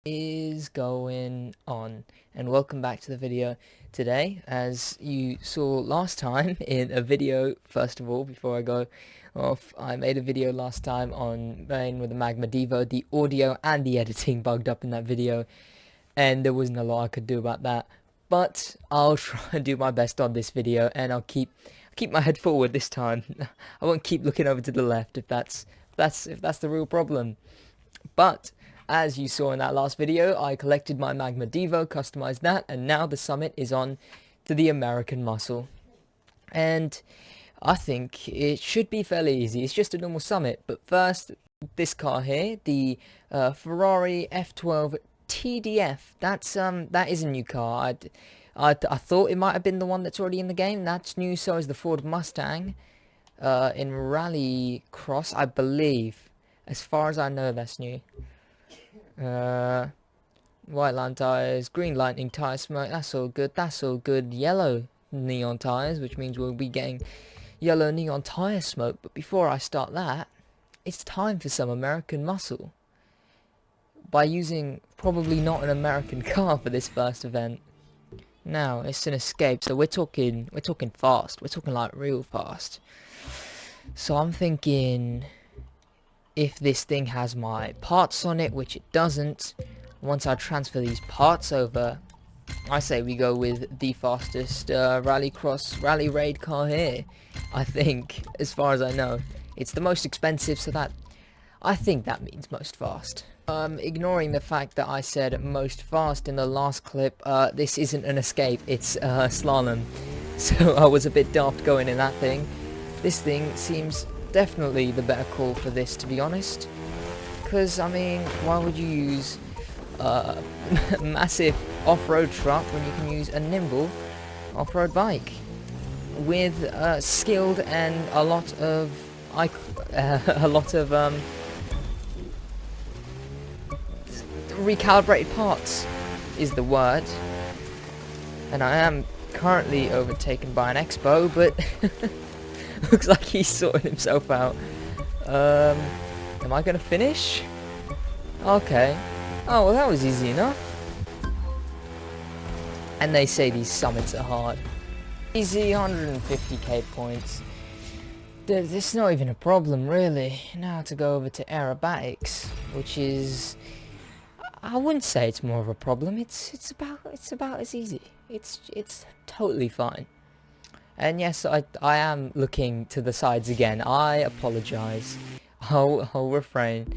Is going on, and welcome back to the video today. As you saw last time in a video, first of all, before I go off, I made a video last time on playing with the Magma Devo. The audio and the editing bugged up in that video, and there wasn't a lot I could do about that, but I'll try and do my best on this video, and I'll keep my head forward this time. I won't keep looking over to the left if that's the real problem. But as you saw in that last video, I collected my Magma Devo, customized that, and now the summit is on to the American Muscle. And I think it should be fairly easy. It's just a normal summit. But first, this car here, the Ferrari F12 TDF. That is a new car. I thought it might have been the one that's already in the game. That's new. So is the Ford Mustang in Rally Cross, I believe. As far as I know, that's new. White line tires, green lightning tire smoke, that's all good, Yellow neon tires, which means we'll be getting yellow neon tire smoke. But before I start that, it's time for some American muscle. By using probably not an American car for this first event. Now, it's an escape, so we're talking fast, we're talking like real fast. So I'm thinking, if this thing has my parts on it, which it doesn't, once I transfer these parts over, I say we go with the fastest rally raid car here. I think, as far as I know, it's the most expensive, so I think that means most fast. Ignoring the fact that I said most fast in the last clip, this isn't an escape, it's slalom. So I was a bit daft going in that thing. This thing seems definitely the better call for this, to be honest, because I mean, why would you use a massive off-road truck when you can use a nimble off-road bike with skilled and a lot of recalibrated parts is the word. And I am currently overtaken by an Expo, but looks like he's sorting himself out. Am I gonna finish? Okay. Oh, well, that was easy enough. And they say these summits are hard. Easy 150k points. This is not even a problem, really. Now to go over to aerobatics, which is, I wouldn't say it's more of a problem. It's about as easy. It's totally fine. And yes, I am looking to the sides again. I apologize. I'll refrain.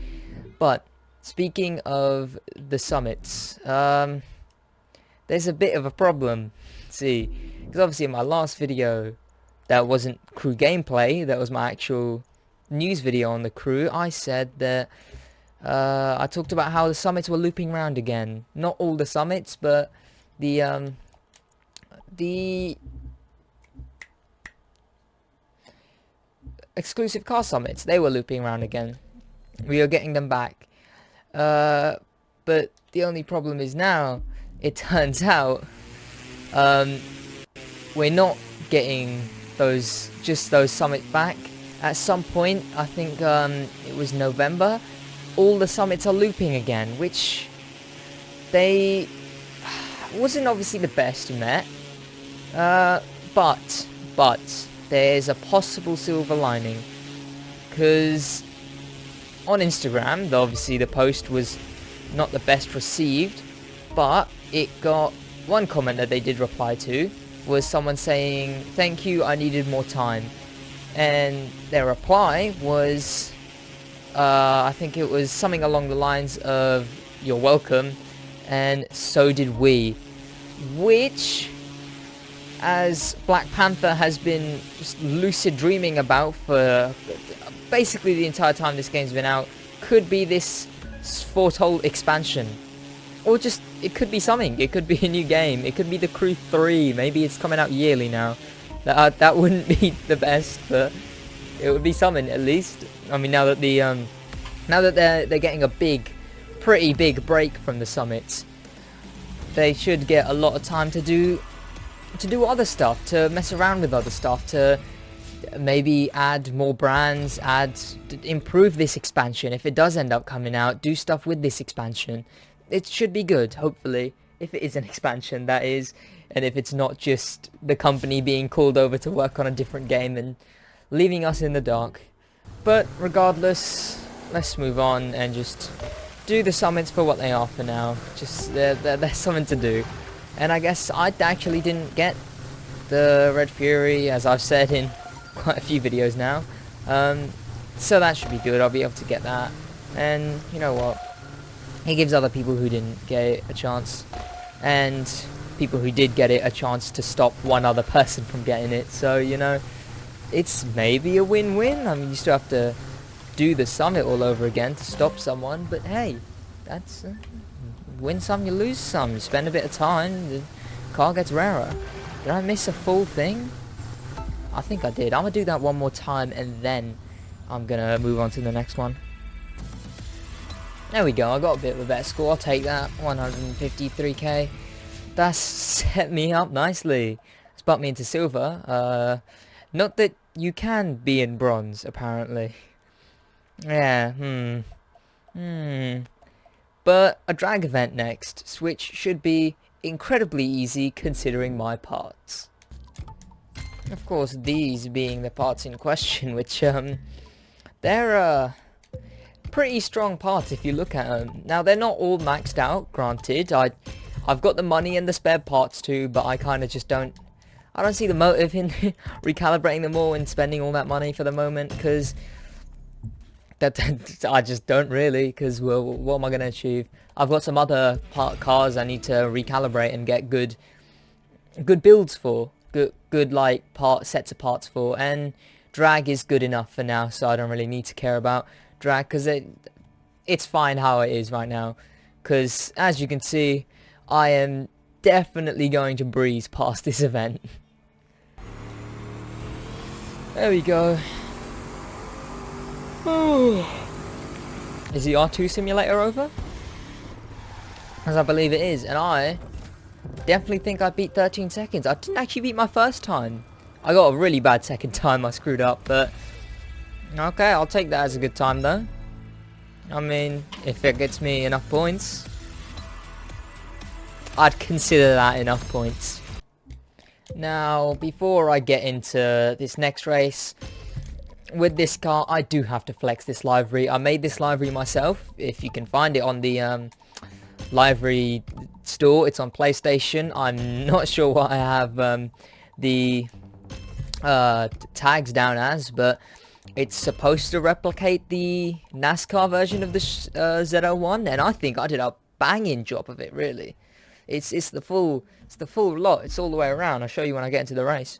But speaking of the summits, there's a bit of a problem. See, because obviously in my last video, that wasn't crew gameplay. That was my actual news video on the crew. I said that I talked about how the summits were looping around again. Not all the summits, but the exclusive car summits, they were looping around again. We are getting them back. But the only problem is now, it turns out, we're not getting those summits back. At some point, I think it was November, all the summits are looping again, which they wasn't obviously the best you met. But there's a possible silver lining, because on Instagram, obviously the post was not the best received, but it got one comment that they did reply to was someone saying, "Thank you, I needed more time," and their reply was, I think it was something along the lines of, "You're welcome, and so did we," which, as Black Panther has been just lucid dreaming about for basically the entire time this game's been out, could be this foretold expansion. Or just, it could be something. It could be a new game. It could be the Crew 3. Maybe it's coming out yearly now. That wouldn't be the best, but it would be something at least. I mean, now that they're getting a pretty big break from the summits, they should get a lot of time to do other stuff, to mess around with other stuff, to maybe add more brands, improve this expansion. If it does end up coming out, do stuff with this expansion. it should be good, hopefully, if it is an expansion, that is, and if it's not just the company being called over to work on a different game and leaving us in the dark. But regardless, let's move on and just do the summits for what they are for now. Just there's something to do. And I guess I actually didn't get the Red Fury, as I've said in quite a few videos now. So that should be good. I'll be able to get that. And you know what? It gives other people who didn't get it a chance. And people who did get it a chance to stop one other person from getting it. So, you know, it's maybe a win-win. I mean, you still have to do the summit all over again to stop someone. But hey, that's... win some, you lose some. You spend a bit of time, the car gets rarer. Did I miss a full thing? I think I did. I'm going to do that one more time and then I'm going to move on to the next one. There we go. I got a bit of a better score. I'll take that. 153k. That's set me up nicely. It's bumped me into silver. Not that you can be in bronze, apparently. Yeah, But a drag event next, which should be incredibly easy considering my parts. Of course, these being the parts in question, which, they're, pretty strong parts if you look at them. Now, they're not all maxed out, granted. I've got the money and the spare parts too, but I kind of just don't... I don't see the motive in recalibrating them all and spending all that money for the moment, because... I just don't really, because, well, what am I going to achieve? I've got some other cars I need to recalibrate and get good builds for. Good like, sets of parts for. And drag is good enough for now, so I don't really need to care about drag, because it's fine how it is right now. Because, as you can see, I am definitely going to breeze past this event. There we go. Is the R2 simulator over? As I believe it is, and I definitely think I beat 13 seconds. I didn't actually beat my first time. I got a really bad second time, I screwed up, but okay, I'll take that as a good time though. I mean, if it gets me enough points, I'd consider that enough points. Now, before I get into this next race, with this car, I do have to flex this livery. I made this livery myself. If you can find it on the livery store, it's on PlayStation. I'm not sure what I have the tags down as, but it's supposed to replicate the NASCAR version of the Z01, and I think I did a banging job of it. Really, it's the full lot. It's all the way around. I'll show you when I get into the race.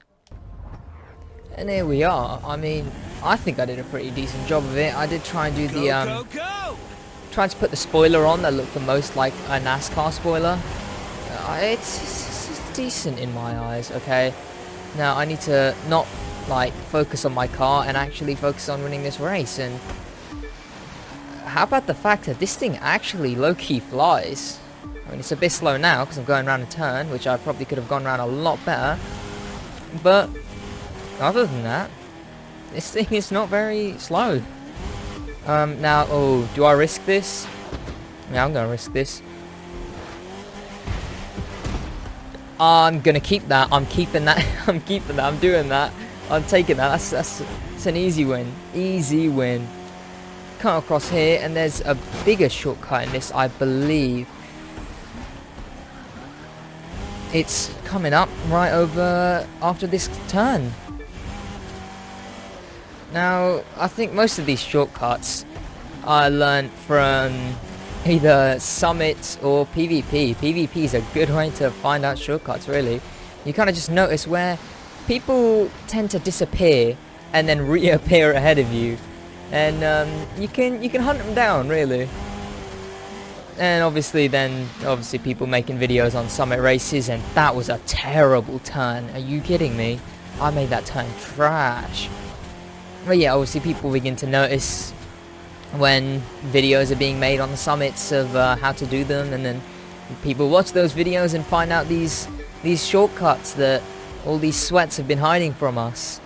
And here we are. I mean, I think I did a pretty decent job of it. I did try and do the trying to put the spoiler on that looked the most like a NASCAR spoiler. It's decent in my eyes. Okay, now I need to not like focus on my car and actually focus on winning this race. And how about the fact that this thing actually low-key flies? I mean, it's a bit slow now because I'm going around a turn, which I probably could have gone around a lot better, but other than that, this thing is not very slow. Now, oh, do I risk this? Yeah, I'm gonna risk this. I'm gonna keep that. I'm keeping that. I'm keeping that. I'm doing that. I'm taking that. That's an easy win. Easy win. Come across here, and there's a bigger shortcut in this, I believe. It's coming up right over after this turn. Now, I think most of these shortcuts I learned from either Summit or PvP. PvP is a good way to find out shortcuts, really. You kind of just notice where people tend to disappear and then reappear ahead of you. And you can hunt them down, really. And obviously people making videos on Summit races, and that was a terrible turn. Are you kidding me? I made that turn trash. But yeah, obviously people begin to notice when videos are being made on the summits of how to do them, and then people watch those videos and find out these shortcuts that all these sweats have been hiding from us.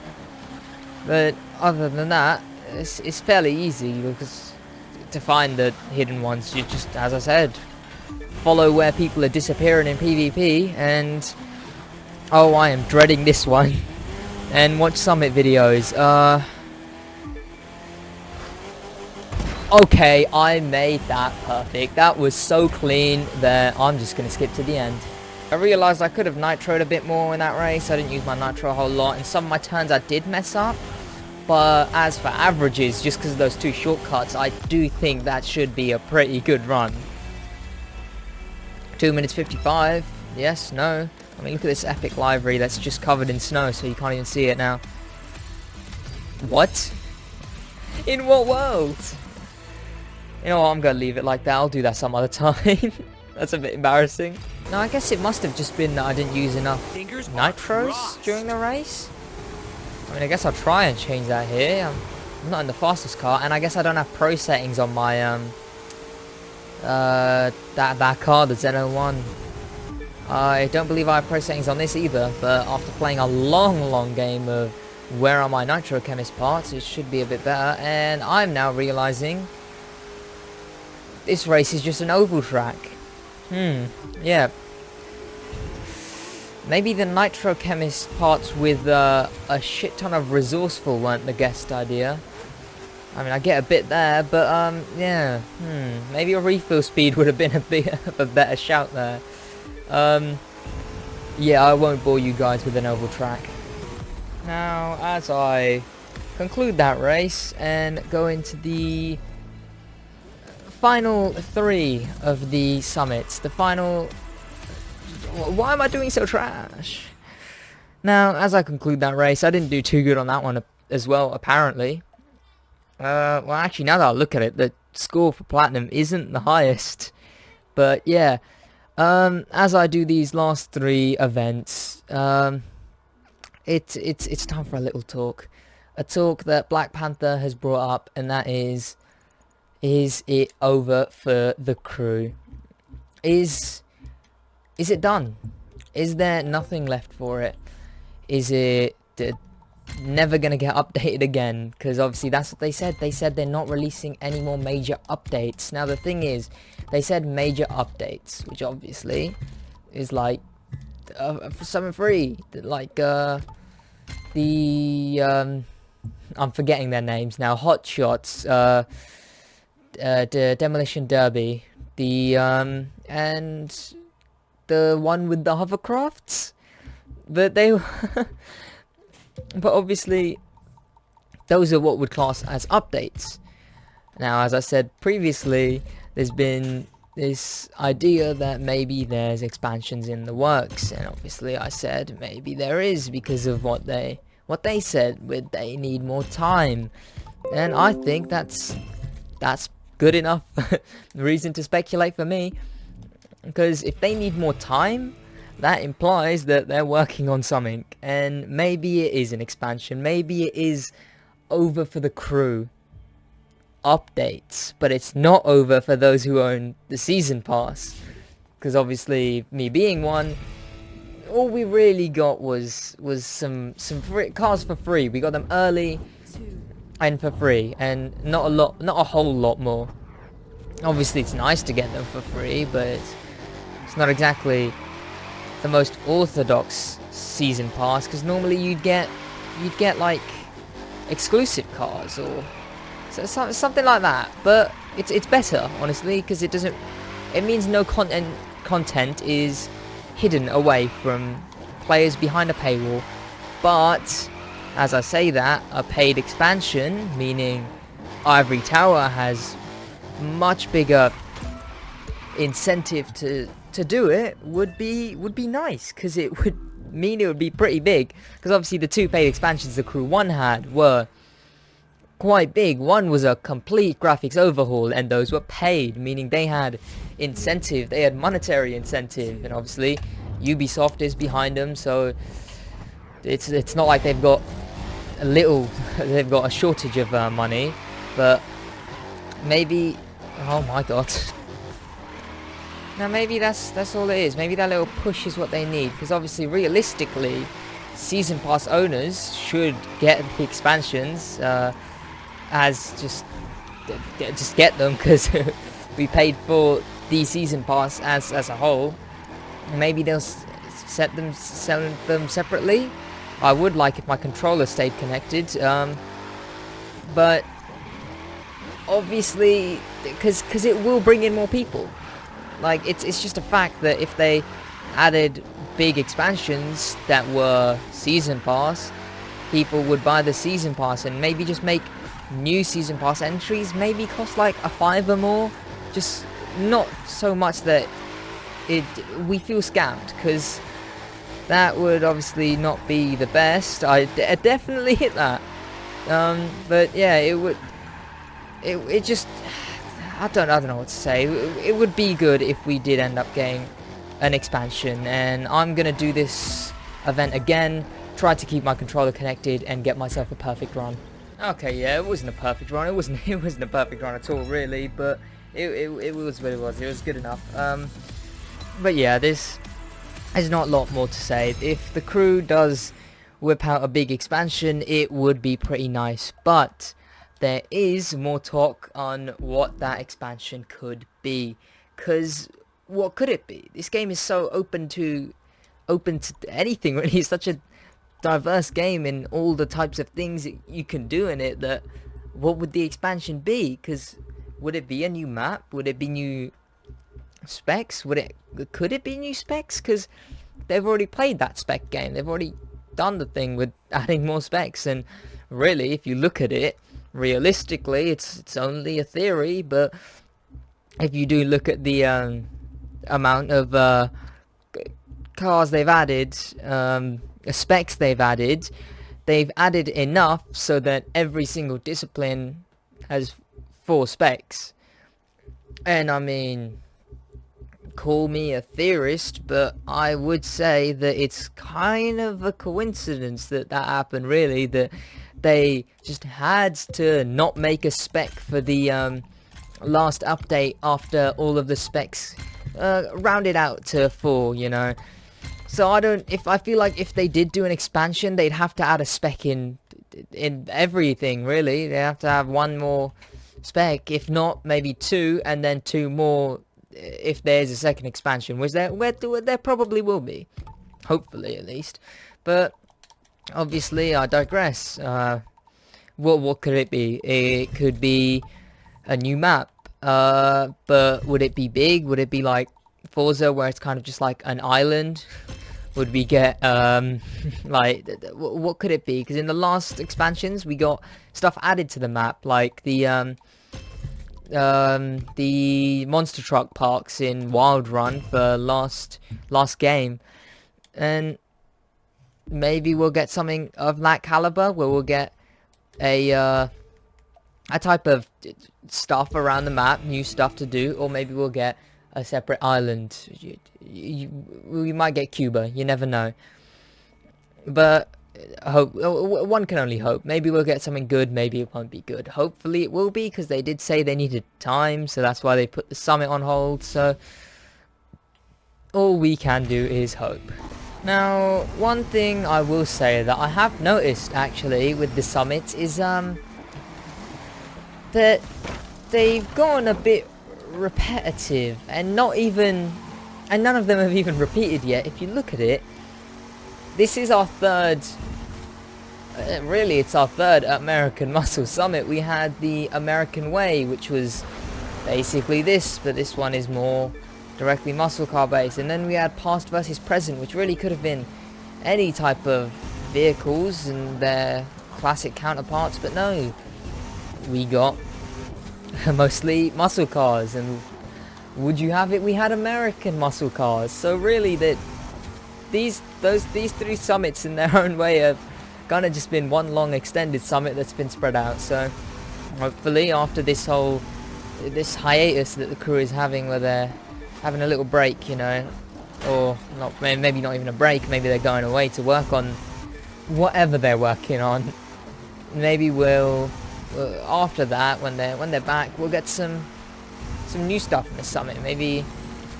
But other than that, it's fairly easy, because to find the hidden ones, you just, as I said, follow where people are disappearing in PvP, and oh, I am dreading this one. And watch Summit videos. Okay, I made that perfect. That was so clean that I'm just going to skip to the end. I realised I could have nitroed a bit more in that race. I didn't use my nitro a whole lot. In some of my turns I did mess up. But as for averages, just because of those 2 shortcuts, I do think that should be a pretty good run. 2 minutes 55. Yes, no. I mean, look at this epic livery that's just covered in snow, so you can't even see it now. What? In what world? You know what, I'm gonna leave it like that. I'll do that some other time. That's a bit embarrassing. No, I guess it must have just been that I didn't use enough nitros during the race. I mean, I guess I'll try and change that here. I'm not in the fastest car, and I guess I don't have pro settings on my that car, the Z01. I don't believe I have pro settings on this either, but after playing a long game of where are my nitrochemist parts, it should be a bit better. And I'm now realizing this race is just an oval track. Yeah. Maybe the nitrochemist parts with a shit ton of resourceful weren't the best idea. I mean, I get a bit there, but yeah. Maybe a refill speed would have been a bit of a better shout there. Yeah, I won't bore you guys with an oval track. Now, as I conclude that race and go into the final 3 of the summits, the final... Why am I doing so trash? Now, as I conclude that race, I didn't do too good on that one as well, apparently. Well, actually, now that I look at it, the score for Platinum isn't the highest. But, yeah. As I do these last 3 events, it's time for a little talk. A talk that Black Panther has brought up, and that is it over for the crew? Is it done? Is there nothing left for it? Is it never gonna get updated again? Because obviously that's what they said. They said they're not releasing any more major updates. Now the thing is, they said major updates, which obviously is like something free, like I'm forgetting their names now. Hot Shots, the Demolition Derby, and the one with the hovercrafts. But they, but obviously, those are what would class as updates. Now, as I said previously, there's been this idea that maybe there's expansions in the works, and obviously I said maybe there is because of what they said with they need more time, and I think that's good enough reason to speculate for me, because if they need more time, that implies that they're working on something, and maybe it is an expansion, maybe it is over for the crew updates, but it's not over for those who own the season pass, because obviously me being one, all we really got was some free cars for free. We got them early and for free, and not a whole lot more. Obviously it's nice to get them for free, but it's not exactly the most orthodox season pass, because normally you'd get like exclusive cars or something like that. But it's better, honestly, because it means no content is hidden away from players behind a paywall. But as I say that, a paid expansion, meaning Ivory Tower has much bigger incentive to do it, would be nice, because it would mean it would be pretty big, because obviously the 2 paid expansions the Crew 1 had were quite big. One was a complete graphics overhaul, and those were paid, meaning they had incentive, they had monetary incentive, and obviously Ubisoft is behind them, so it's not like they've got they've got a shortage of money. But maybe, oh my god, now maybe that's all it is. Maybe that little push is what they need, because obviously realistically season pass owners should get the expansions as just get them, because we paid for the season pass as a whole. Maybe they'll sell them separately. I would like if my controller stayed connected, but obviously, because it will bring in more people. Like, it's just a fact that if they added big expansions that were season pass, people would buy the season pass and maybe just make new season pass entries maybe cost like a $5 or more. Just not so much that we feel scammed, because that would obviously not be the best. I definitely hit that. But yeah, it just, I don't know what to say. It would be good if we did end up getting an expansion, and I'm gonna do this event again, try to keep my controller connected and get myself a perfect run. Okay, yeah, it wasn't a perfect run. It wasn't a perfect run at all, really, but it was what it was. It was good enough. But yeah, there's not a lot more to say. If the crew does whip out a big expansion, it would be pretty nice, but there is more talk on what that expansion could be. Because what could it be? This game is so open to anything, really. It's such a diverse game in all the types of things that you can do in it, that what would the expansion be? Because would it be a new map? Would it be new specs? Could it be new specs? Because they've already played that spec game. They've already done the thing with adding more specs, and really, if you look at it realistically, it's only a theory. But if you do look at the amount of cars they've added, specs they've added enough so that every single discipline has 4 specs. And I mean, call me a theorist, but I would say that it's kind of a coincidence that happened, really, that they just had to not make a spec for the last update after all of the specs rounded out to 4, you know. So I feel like if they did do an expansion, they'd have to add a spec in everything, really. They have to have 1 more spec, if not maybe 2, and then 2 more if there's a second expansion, which there probably will be, hopefully, at least. But obviously, I digress. What could it be? It could be a new map, but would it be big? Would it be like Forza, where it's kind of just like an island? Would we get like, what could it be? Because in the last expansions we got stuff added to the map, like the monster truck parks in Wild Run for last game, and maybe we'll get something of that caliber, where we'll get a type of stuff around the map, new stuff to do, or maybe we'll get a separate island. We might get Cuba, you never know. But one can only hope. Maybe we'll get something good, maybe it won't be good. Hopefully it will be, because they did say they needed time, so that's why they put the summit on hold. So all we can do is hope. Now, one thing I will say that I have noticed actually with the summits is that they've gone a bit repetitive, and none of them have even repeated yet. If you look at it, this is our third, really it's our third American Muscle Summit. We had the American Way, which was basically this, but this one is more directly muscle car based. And then we had Past versus Present, which really could have been any type of vehicles and their classic counterparts, but no, we got mostly muscle cars. And would you have it, we had American muscle cars. So really, that these 3 summits in their own way have kind of just been one long extended summit that's been spread out. So hopefully after this hiatus that the crew is having, where they're having a little break, you know, or not, maybe not even a break, maybe they're going away to work on whatever they're working on, maybe we'll after that, when they're back, we'll get some new stuff in the summit. Maybe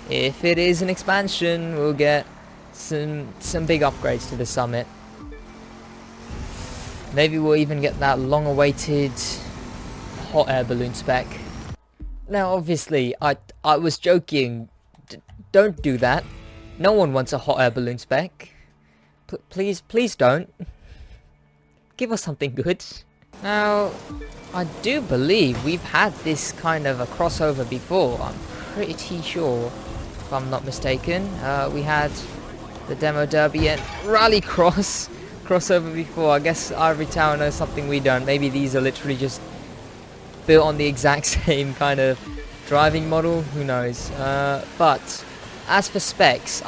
if it is an expansion, we'll get some big upgrades to the summit. Maybe we'll even get that long awaited hot air balloon spec. Now, obviously, I was joking. Don't do that. No one wants a hot air balloon spec. Please don't. Give us something good. Now, I do believe we've had this kind of a crossover before. I'm pretty sure, if I'm not mistaken. We had the Demo Derby and Rallycross crossover before. I guess Ivory Tower knows something we don't. Maybe these are literally just built on the exact same kind of driving model. Who knows? But as for specs,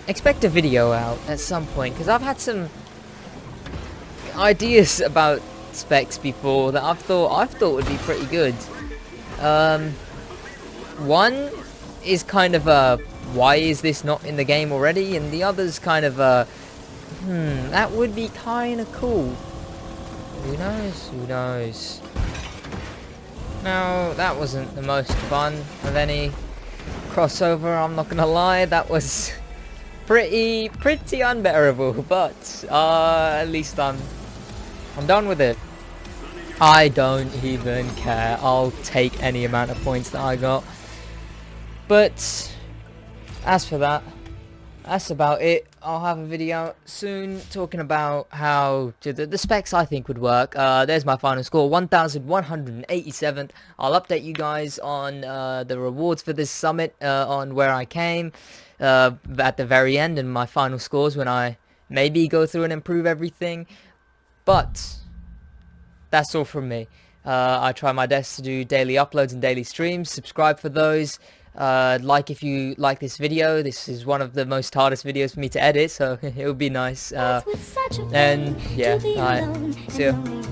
expect a video out at some point, because I've had some ideas about specs before that I've thought would be pretty good. One is kind of a why is this not in the game already, and the other's kind of a that would be kind of cool. Who knows? Who knows? Now, that wasn't the most fun of any crossover, I'm not gonna lie. That was pretty unbearable, but at least I'm done with it. I don't even care. I'll take any amount of points that I got. But as for that, that's about it. I'll have a video soon talking about how the specs I think would work. There's my final score, 1,187. I'll update you guys on the rewards for this summit, on where I came at the very end, and my final scores when I maybe go through and improve everything. But that's all from me. I try my best to do daily uploads and daily streams. Subscribe for those. Like if you like this video. This is one of the most hardest videos for me to edit, so it would be nice. And yeah, alright, see ya.